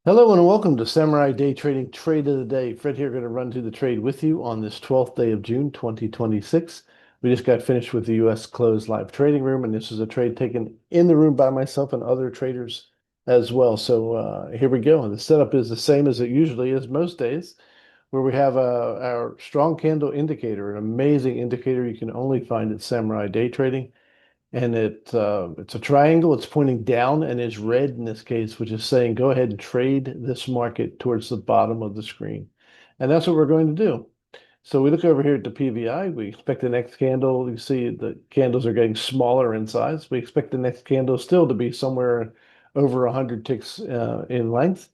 Hello and welcome to Samurai Day Trading Trade of the Day. Fred here, going to run through the trade with you on this 12th day of June 2026. We just got finished with the U.S. closed live trading room, and this is a trade taken in the room by myself and other traders as well. So here we go. The setup is the same as it usually is most days, where we have our strong candle indicator, an amazing indicator you can only find at Samurai Day Trading. And it's a triangle. It's pointing down and is red in this case, which is saying go ahead and trade this market towards the bottom of the screen. And that's what we're going to do. So we look over here at the PVI. We expect the next candle. You see the candles are getting smaller in size. We expect the next candle still to be somewhere over 100 ticks in length.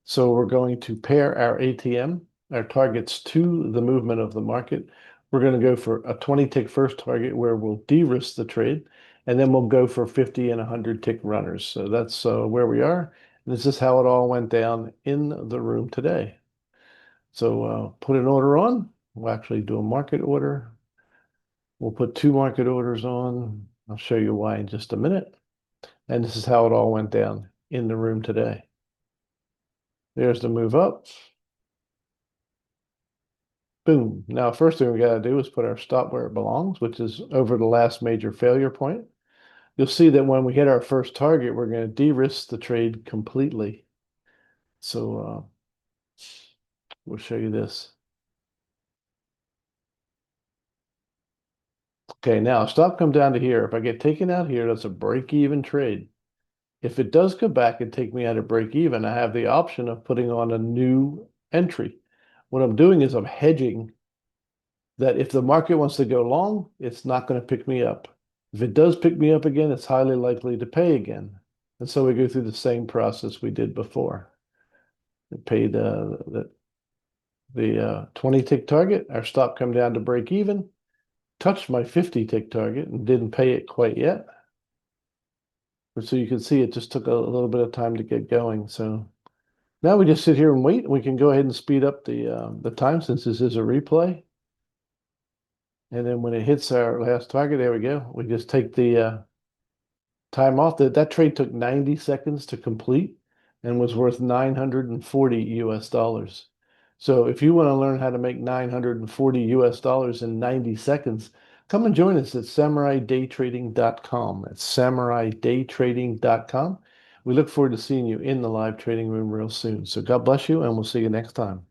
So we're going to pair our ATM, our targets to the movement of the market. We're going to go for a 20 tick first target where we'll de-risk the trade, and then we'll go for 50 and 100 tick runners. So that's where we are. This is how it all went down in the room today. So put an order on. We'll actually do a market order. We'll put two market orders on. I'll show you why in just a minute. And this is how it all went down in the room today. There's the move up. Boom. Now, first thing we got to do is put our stop where it belongs, which is over the last major failure point. You'll see that when we hit our first target, we're going to de-risk the trade completely. So we'll show you this. Okay, now stop come down to here. If I get taken out here, that's a break-even trade. If it does come back and take me out of break-even, I have the option of putting on a new entry. What I'm doing is I'm hedging that if the market wants to go long, it's not going to pick me up. If it does pick me up again, it's highly likely to pay again. And so we go through the same process we did before. We paid the 20 tick target. Our stop come down to break even, touched my 50 tick target and didn't pay it quite yet. But so you can see it just took a little bit of time to get going. So now we just sit here and wait. We can go ahead and speed up the time since this is a replay. And then when it hits our last target, there we go. We just take the time off. That trade took 90 seconds to complete and was worth 940 US dollars. So if you want to learn how to make 940 US dollars in 90 seconds, come and join us at samuraidaytrading.com. That's samuraidaytrading.com. We look forward to seeing you in the live trading room real soon. So God bless you, and we'll see you next time.